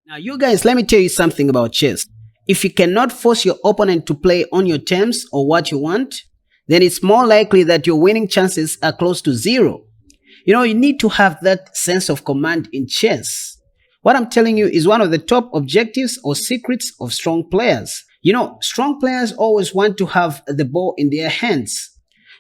Now, you guys, let me tell you something about chess. If you cannot force your opponent to play on your terms or what you want, then it's more likely that your winning chances are close to zero. You need to have that sense of command in chess. What I'm telling you is one of the top objectives or secrets of strong players. Strong players always want to have the ball in their hands.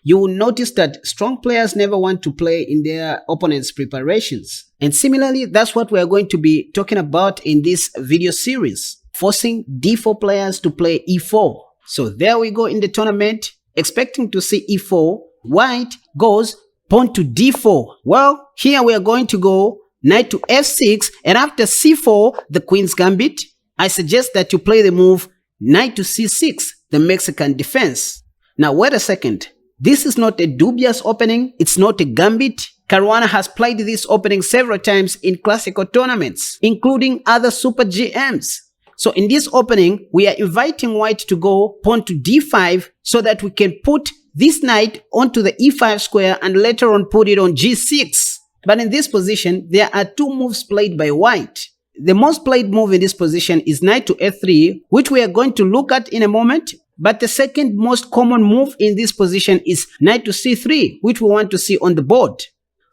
You will notice that strong players never want to play in their opponent's preparations. And similarly, that's what we are going to be talking about in this video series, forcing d4 players to play e4. So there we go in the tournament, expecting to see e4. White goes pawn to d4. Well, here we are going to go knight to f6, and after c4, the queen's gambit. I suggest that you play the move knight to c6, the Mexican defense. Now wait a second. This is not a dubious opening, it's not a gambit. Caruana has played this opening several times in classical tournaments, including other super GMs. So in this opening, we are inviting white to go pawn to d5 so that we can put this knight onto the e5 square and later on put it on g6. But in this position, there are two moves played by white. The most played move in this position is knight to f3, which we are going to look at in a moment. But the second most common move in this position is knight to c3, which we want to see on the board.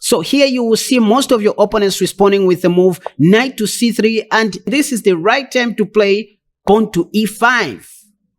So here you will see most of your opponents responding with the move knight to c3, and this is the right time to play pawn to e5.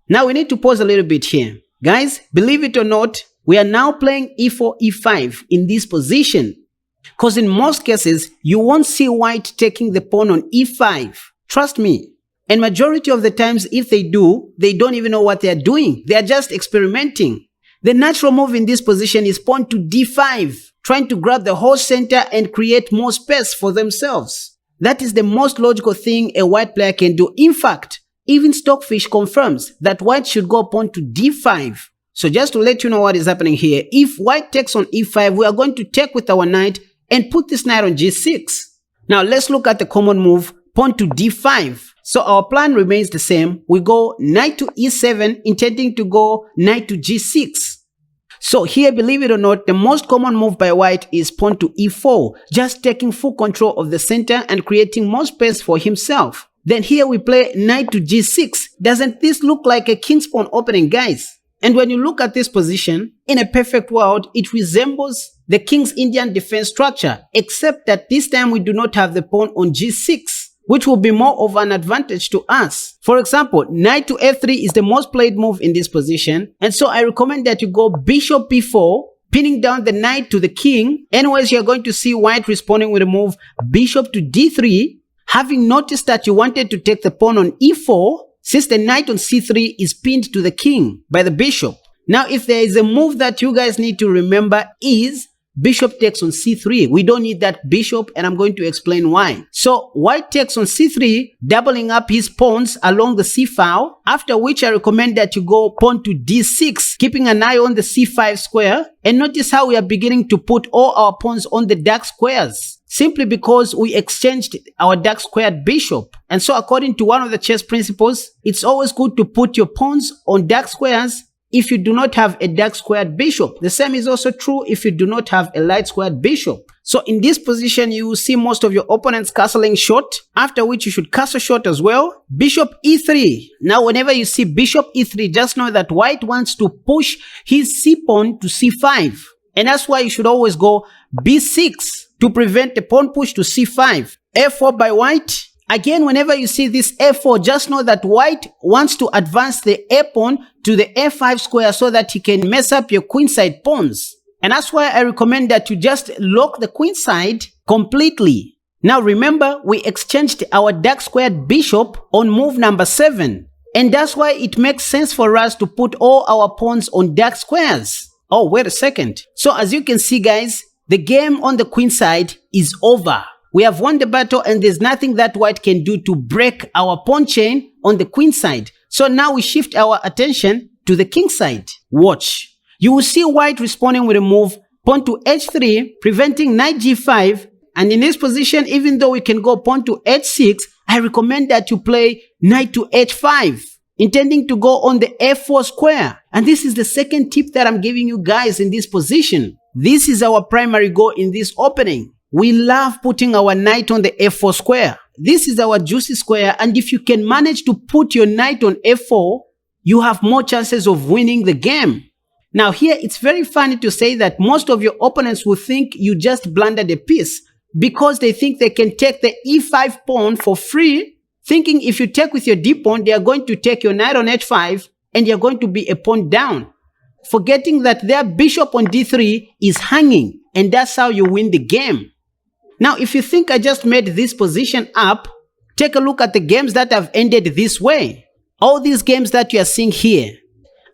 Now we need to pause a little bit here. Guys, believe it or not, we are now playing e4, e5 in this position. Because in most cases, you won't see white taking the pawn on e5. Trust me. And majority of the times, if they do, they don't even know what they are doing. They are just experimenting. The natural move in this position is pawn to d5, trying to grab the whole center and create more space for themselves. That is the most logical thing a white player can do. In fact, even Stockfish confirms that white should go pawn to d5. So just to let you know what is happening here, if white takes on e5, we are going to take with our knight and put this knight on g6. Now let's look at the common move, pawn to d5. So our plan remains the same. We go knight to e7, intending to go knight to g6. So here, believe it or not, the most common move by white is pawn to e4, just taking full control of the center and creating more space for himself. Then here we play knight to g6. Doesn't this look like a king's pawn opening, guys? And when you look at this position, in a perfect world, it resembles the King's Indian defense structure, except that this time we do not have the pawn on g6, which will be more of an advantage to us. For example, knight to f3 is the most played move in this position, and so I recommend that you go bishop b4, pinning down the knight to the king. Anyways, you're going to see white responding with a move bishop to d3, having noticed that you wanted to take the pawn on e4, since the knight on c3 is pinned to the king by the bishop. Now, if there is a move that you guys need to remember is bishop takes on c3. We don't need that bishop, and I'm going to explain why. So white takes on c3, doubling up his pawns along the c file, after which I recommend that you go pawn to d6, keeping an eye on the c5 square. And notice how we are beginning to put all our pawns on the dark squares, simply because we exchanged our dark squared bishop. And so according to one of the chess principles, it's always good to put your pawns on dark squares if you do not have a dark squared bishop. The same is also true if you do not have a light squared bishop. So in this position, you will see most of your opponents castling short, after which you should castle short as well. Bishop e3. Now whenever you see bishop e3, just know that white wants to push his c-pawn to c5. And that's why you should always go b6 to prevent the pawn push to c5. f4 by white. Again, whenever you see this f4, just know that white wants to advance the a-pawn to the a5 square so that he can mess up your queenside pawns. And that's why I recommend that you just lock the queenside completely. Now remember, we exchanged our dark squared bishop on move number 7. And that's why it makes sense for us to put all our pawns on dark squares. Oh, wait a second. So as you can see, guys, the game on the queenside is over. We have won the battle, and there's nothing that white can do to break our pawn chain on the queen side. So now we shift our attention to the king side. Watch. You will see white responding with a move pawn to h3, preventing knight g5. And in this position, even though we can go pawn to h6, I recommend that you play knight to h5, intending to go on the f4 square. And this is the second tip that I'm giving you guys in this position. This is our primary goal in this opening. We love putting our knight on the f4 square. this is our juicy square, and if you can manage to put your knight on f4, you have more chances of winning the game. Now here it's very funny to say that most of your opponents will think you just blundered a piece because they think they can take the e5 pawn for free, thinking if you take with your d pawn, they are going to take your knight on h5 and you're going to be a pawn down, forgetting that their bishop on d3 is hanging, and that's how you win the game. Now, if you think I just made this position up, take a look at the games that have ended this way. All these games that you are seeing here.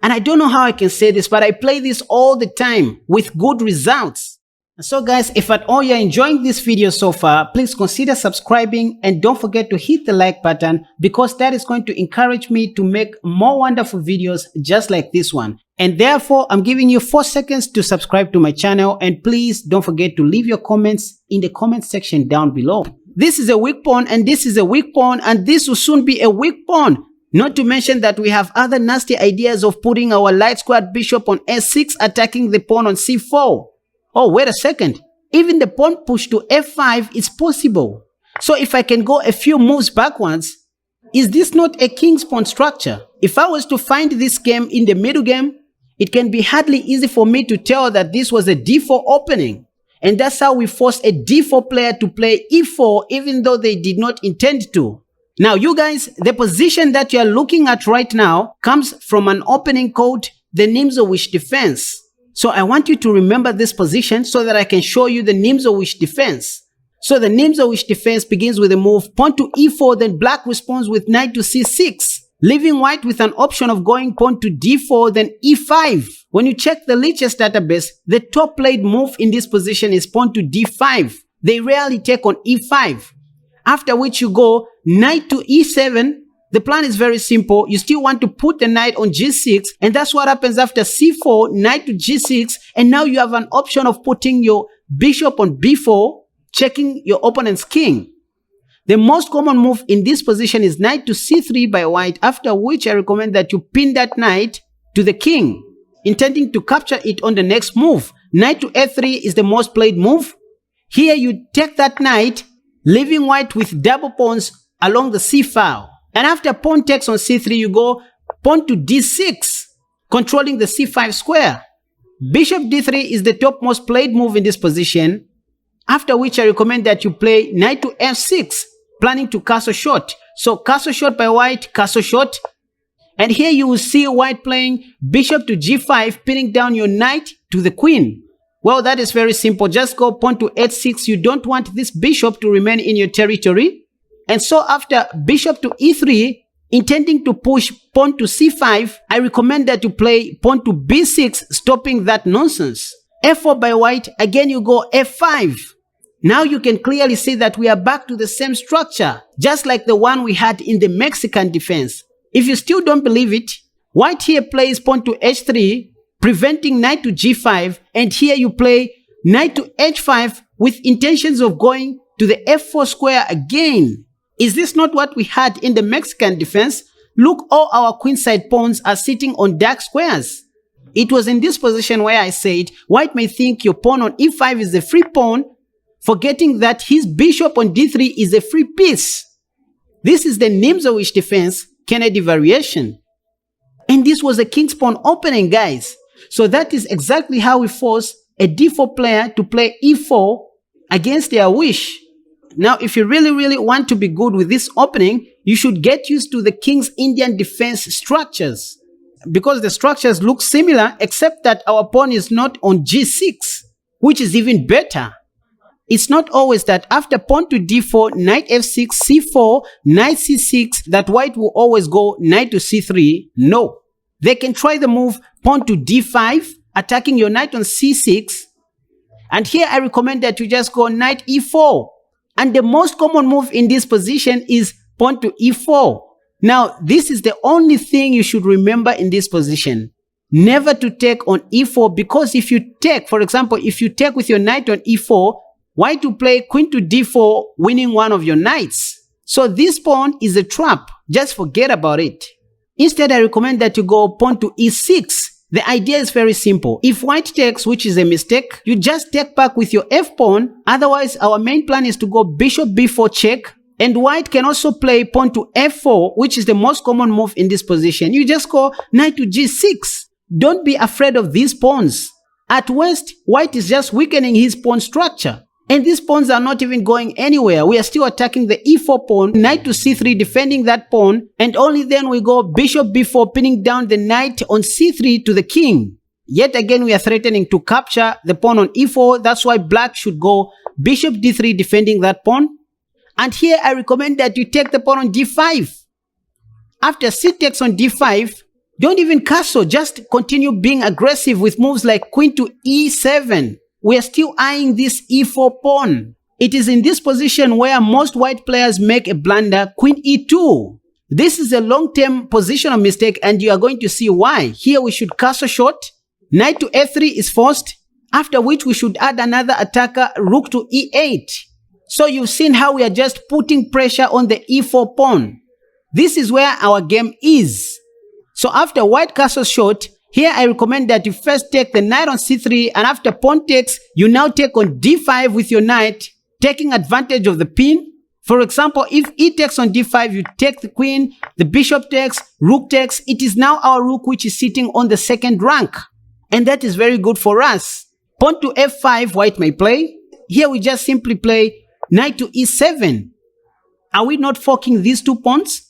And I don't know how I can say this, but I play this all the time with good results. So guys, if at all you're enjoying this video so far, please consider subscribing and don't forget to hit the like button, because that is going to encourage me to make more wonderful videos just like this one. And therefore, I'm giving you 4 seconds to subscribe to my channel, and please don't forget to leave your comments in the comment section down below. This is a weak pawn and this is a weak pawn, and this will soon be a weak pawn. Not to mention that we have other nasty ideas of putting our light squared bishop on s6, attacking the pawn on c4. Oh, wait a second. Even the pawn push to f5 is possible. So if I can go a few moves backwards, is this not a king's pawn structure? If I was to find this game in the middle game, it can be hardly easy for me to tell that this was a d4 opening. And that's how we force a d4 player to play e4 even though they did not intend to. Now you guys, the position that you are looking at right now comes from an opening called the Nimzowitsch defense. So I want you to remember this position so that I can show you the Nimzowitsch defense. So the Nimzowitsch defense begins with a move pawn to e4, then black responds with knight to c6, leaving white with an option of going pawn to d4, then e5. When you check the Lichess database, the top played move in this position is pawn to d5. They rarely take on e5. After which you go knight to e7. The plan is very simple. You still want to put the knight on g6, and that's what happens after c4, knight to g6, and now you have an option of putting your bishop on b4, checking your opponent's king. The most common move in this position is knight to c3 by white, after which I recommend that you pin that knight to the king, intending to capture it on the next move. Knight to f3 is the most played move. Here you take that knight, leaving white with double pawns along the c file. And after pawn takes on c3, you go pawn to d6, controlling the c5 square. Bishop d3 is the top most played move in this position, after which I recommend that you play knight to f6, planning to castle short. So castle short by white, castle short. And here you will see white playing bishop to g5, pinning down your knight to the queen. Well, that is very simple. Just go pawn to h6. You don't want this bishop to remain in your territory. And so after bishop to e3, intending to push pawn to c5, I recommend that you play pawn to b6, stopping that nonsense. f4 by white, again you go f5. Now you can clearly see that we are back to the same structure, just like the one we had in the Mexican defense. If you still don't believe it, white here plays pawn to h3, preventing knight to g5, and here you play knight to h5 with intentions of going to the f4 square again. Is this not what we had in the Mexican defense? Look, all our queenside pawns are sitting on dark squares. It was in this position where I said white may think your pawn on e5 is a free pawn, forgetting that his bishop on d3 is a free piece. This is the Nimzowitsch defense, Kennedy variation. And this was a king's pawn opening, guys. So that is exactly how we force a d4 player to play e4 against their wish. Now, if you really want to be good with this opening, you should get used to the King's Indian defense structures, because the structures look similar, except that our pawn is not on g6, which is even better. It's not always that after pawn to d4, knight f6, c4, knight c6, that white will always go knight to c3. No. They can try the move pawn to d5, attacking your knight on c6. And here I recommend that you just go knight e4. And the most common move in this position is pawn to e4. Now, this is the only thing you should remember in this position. Never to take on e4, because if you take, for example, if you take with your knight on e4, white will play queen to d4, winning one of your knights. So this pawn is a trap. Just forget about it. Instead, I recommend that you go pawn to e6. The idea is very simple. If white takes, which is a mistake, you just take back with your f-pawn. Otherwise, our main plan is to go bishop b4 check, And white can also play pawn to f4, which is the most common move in this position. You just go knight to g6. Don't be afraid of these pawns. At worst, white is just weakening his pawn structure. And these pawns are not even going anywhere. We are still attacking the e4 pawn, knight to c3, defending that pawn. And only then we go bishop b4, pinning down the knight on c3 to the king. Yet again, we are threatening to capture the pawn on e4. That's why black should go bishop d3, defending that pawn. And here I recommend that you take the pawn on d5. After c takes on d5, don't even castle, just continue being aggressive with moves like queen to e7. We are still eyeing this e4 pawn. It is in this position where most white players make a blunder, queen e2. This is a long-term positional mistake and you are going to see why. Here we should castle short, knight to f3 is forced, after which we should add another attacker, rook to e8. So you've seen how we are just putting pressure on the e4 pawn. This is where our game is. So after white castles short, here I recommend that you first take the knight on c3 and after pawn takes, you now take on d5 with your knight, taking advantage of the pin. For example, if e takes on d5, you take the queen, the bishop takes, rook takes. It is now our rook which is sitting on the second rank. And that is very good for us. Pawn to f5, white may play. Here we just simply play knight to e7. Are we not forking these two pawns?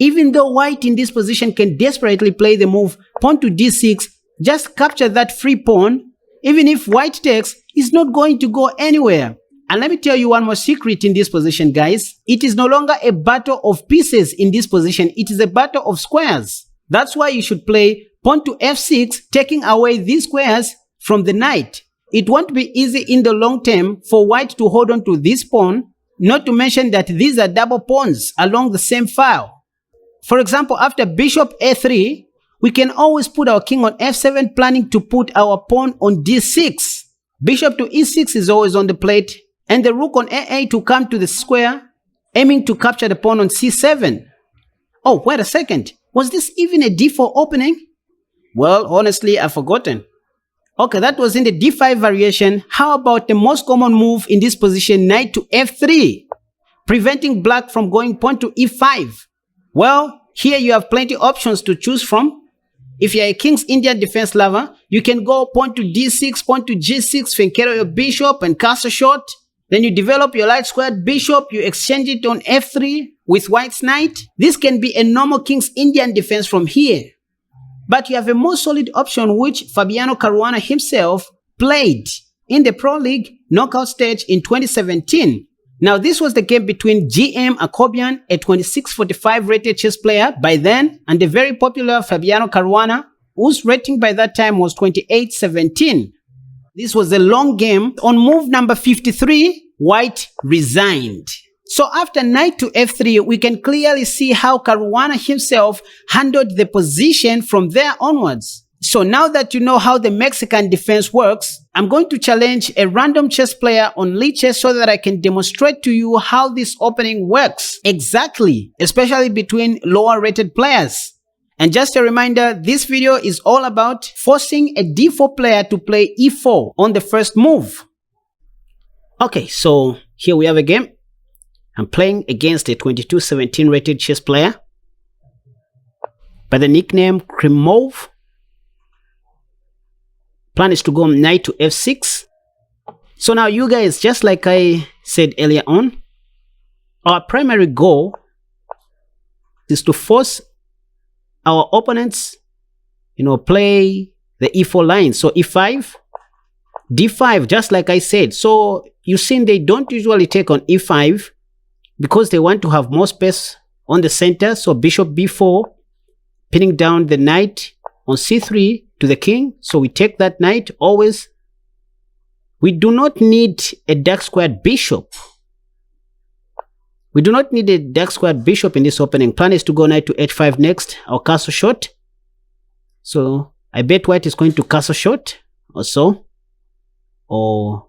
Even though white in this position can desperately play the move pawn to d6, just capture that free pawn. Even if white takes, it's not going to go anywhere. And let me tell you one more secret in this position, guys. It is no longer a battle of pieces in this position. It is a battle of squares. That's why you should play pawn to f6, taking away these squares from the knight. It won't be easy in the long term for white to hold on to this pawn, not to mention that these are double pawns along the same file. For example, after bishop a3, we can always put our king on f7, planning to put our pawn on d6. Bishop to e6 is always on the plate, and the rook on a8 to come to the square, aiming to capture the pawn on c7. Oh, wait a second. Was this even a d4 opening? Well, honestly, I've forgotten. Okay, that was in the d5 variation. How about the most common move in this position, knight to f3, preventing black from going pawn to e5? Well, here you have plenty of options to choose from. If you're a King's Indian defense lover, you can go pawn to d6, pawn to g6, flank your bishop and castle short. Then you develop your light squared bishop, you exchange it on f3 with white's knight. This can be a normal King's Indian defense from here. But you have a more solid option which Fabiano Caruana himself played in the Pro League knockout stage in 2017. Now this was the game between GM Akobian, a 2645 rated chess player by then, and the very popular Fabiano Caruana, whose rating by that time was 2817. This was a long game. On move number 53, white resigned. So after knight to f3, we can clearly see how Caruana himself handled the position from there onwards. So now that you know how the Mexican defense works, I'm going to challenge a random chess player on Lichess so that I can demonstrate to you how this opening works exactly, especially between lower rated players. And just a reminder, this video is all about forcing a d4 player to play e4 on the first move. Okay, so here we have a game. I'm playing against a 2217 rated chess player by the nickname Krimov. Plan is to go knight to f6. So now you guys, just like I said earlier on, our primary goal is to force our opponents, play the e4 line. So e5, d5, just like I said. So you've seen they don't usually take on e5 because they want to have more space on the center. So bishop b4, pinning down the knight on c3 to the king. So we take that knight always. We do not need a dark squared bishop. We do not need a dark squared bishop in this opening. Plan is to go knight to h5 next. Our castle short. So I bet white is going to castle short or so. Or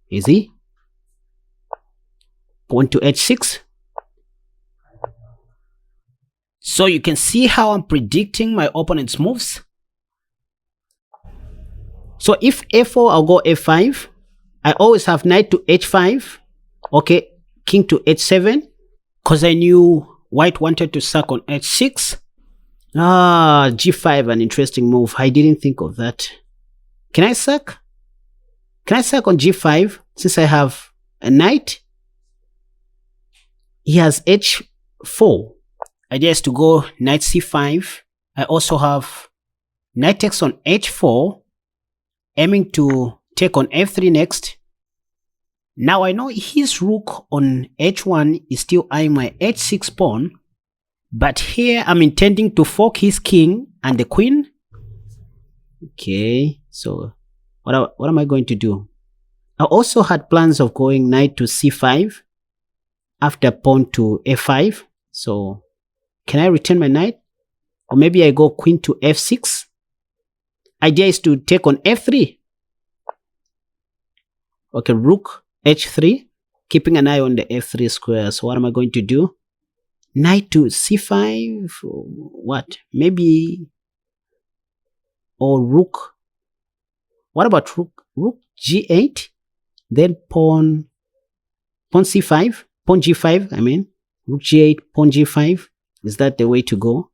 is he? Pawn to h6. So you can see how I'm predicting my opponent's moves. So if a4, I'll go f5. I always have knight to h5. Okay, king to h7 because I knew white wanted to sack on h6. G5, an interesting move. I didn't think of that. Can I sack? Can I sack on g5 since I have a knight? He has h4. Idea is to go knight c5. I also have knight takes on h4, aiming to take on f3 next. Now I know his rook on h1 is still eyeing my h6 pawn, but here I'm intending to fork his king and the queen. Okay, so what am I going to do? I also had plans of going knight to c5 after pawn to f5. So can I return my knight? Or maybe I go queen to f6. Idea is to take on f3. Okay, rook h3, keeping an eye on the f3 square. So what am I going to do? Knight to c5. What? Maybe, or rook. What about rook g8? Then pawn c5, pawn g5. I mean, rook g8, pawn g5. Is that the way to go?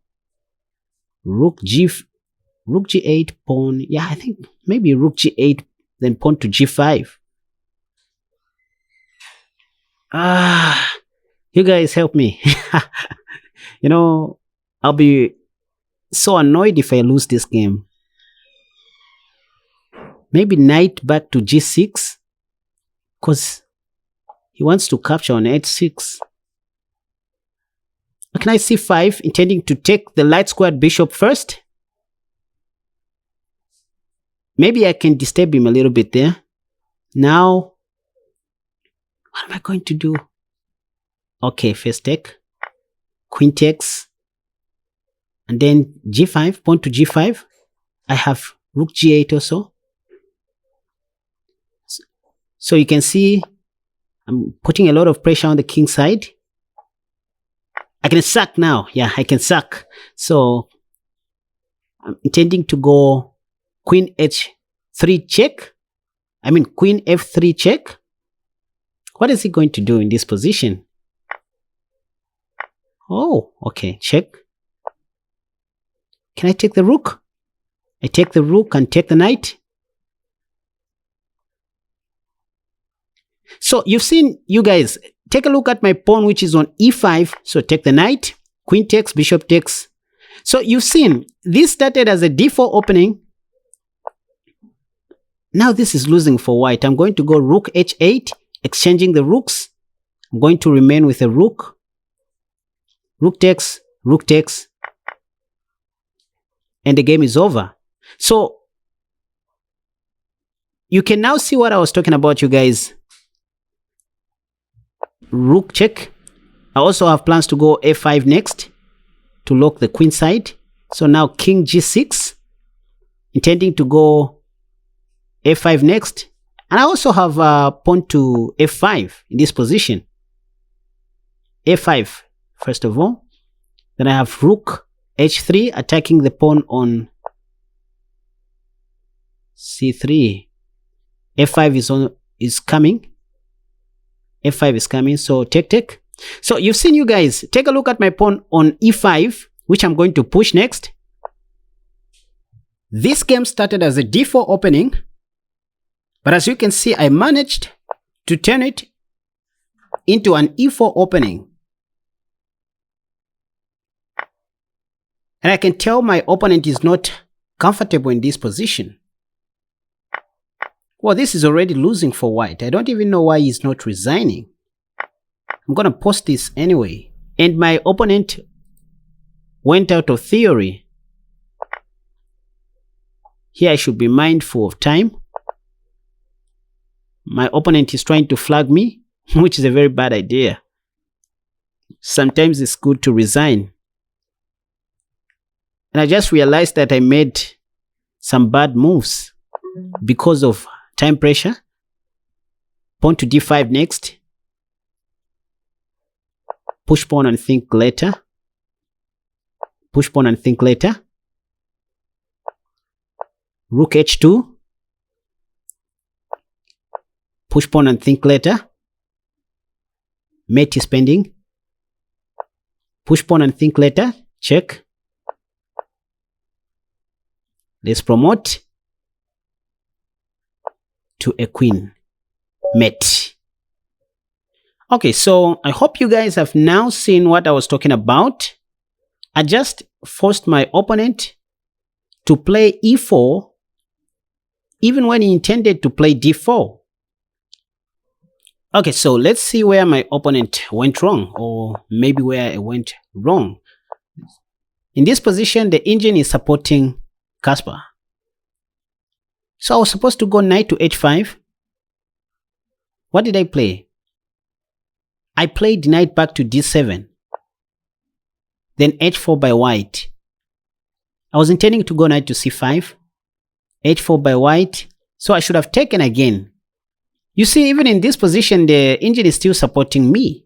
Rook g8, pawn. Yeah, I think maybe rook g8, then pawn to g5. You guys help me. You know, I'll be so annoyed if I lose this game. Maybe knight back to g6, because he wants to capture on h6. Knight c5, intending to take the light squared bishop first. Maybe I can disturb him a little bit there. Now, what am I going to do? Okay, first take, queen takes, and then g5, pawn to g5. I have rook g8 also. So you can see I'm putting a lot of pressure on the king side. I can sack now. Yeah, I can sack. So I'm intending to go queen h3 check. I mean queen f3 check. What is he going to do in this position? Oh, okay, check. Can I take the rook? I take the rook and take the knight. So you've seen, you guys, take a look at my pawn which is on e5. So take the knight, queen takes, bishop takes. So you've seen, this started as a d4 opening. Now this is losing for white. I'm going to go rook h8, exchanging the rooks. I'm going to remain with a rook. Rook takes, and the game is over. So you can now see what I was talking about, you guys. Rook check. I also have plans to go f5 next to lock the queen side. So now king g6, intending to go f5 next. And I also have pawn to f5 in this position. f5 first of all. Then I have rook h3 attacking the pawn on c3. f5 is coming. f5 is coming, so take. So you've seen, you guys, take a look at my pawn on e5, which I'm going to push next. This game started as a d4 opening, but as you can see, I managed to turn it into an e4 opening. And I can tell my opponent is not comfortable in this position. Well, this is already losing for white. I don't even know why he's not resigning. I'm going to post this anyway. And my opponent went out of theory. Here I should be mindful of time. My opponent is trying to flag me, which is a very bad idea. Sometimes it's good to resign. And I just realized that I made some bad moves because of time pressure. Pawn to d5 next. Push pawn and think later. Push pawn and think later. Rook h2. Push pawn and think later. Mate is pending. Push pawn and think later. Check. Let's promote to a queen. Mate. Okay, so I hope you guys have now seen what I was talking about. I just forced my opponent to play e4 even when he intended to play d4. Okay, so let's see where my opponent went wrong, or maybe where I went wrong. In this position, the engine is supporting Kaspa. So I was supposed to go knight to h5. What did I play? I played knight back to d7. Then h4 by white. I was intending to go knight to c5. h4 by white. So I should have taken again. You see, even in this position, the engine is still supporting me.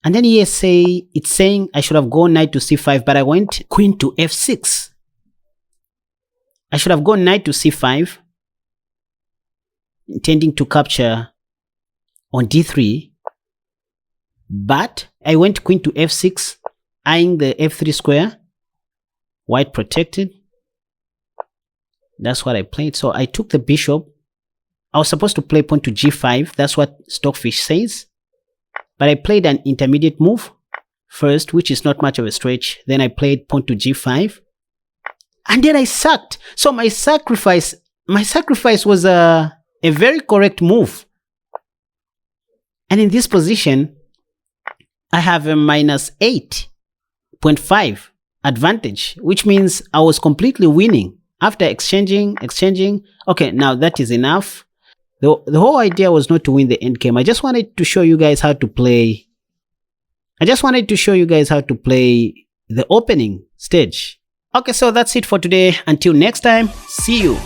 And then here it's saying I should have gone knight to c5, but I went queen to f6. I should have gone knight to c5, intending to capture on d3. But I went queen to f6, eyeing the f3 square. White protected. That's what I played. So I took the bishop. I was supposed to play pawn to g5. That's what Stockfish says. But I played an intermediate move first, which is not much of a stretch. Then I played pawn to g5. And then I sacked. So my sacrifice was a very correct move. And in this position, I have a minus 8.5 advantage, which means I was completely winning after exchanging. Okay, now that is enough. The whole idea was not to win the endgame. I just wanted to show you guys how to play. The opening stage. Okay, so that's it for today. Until next time, see you.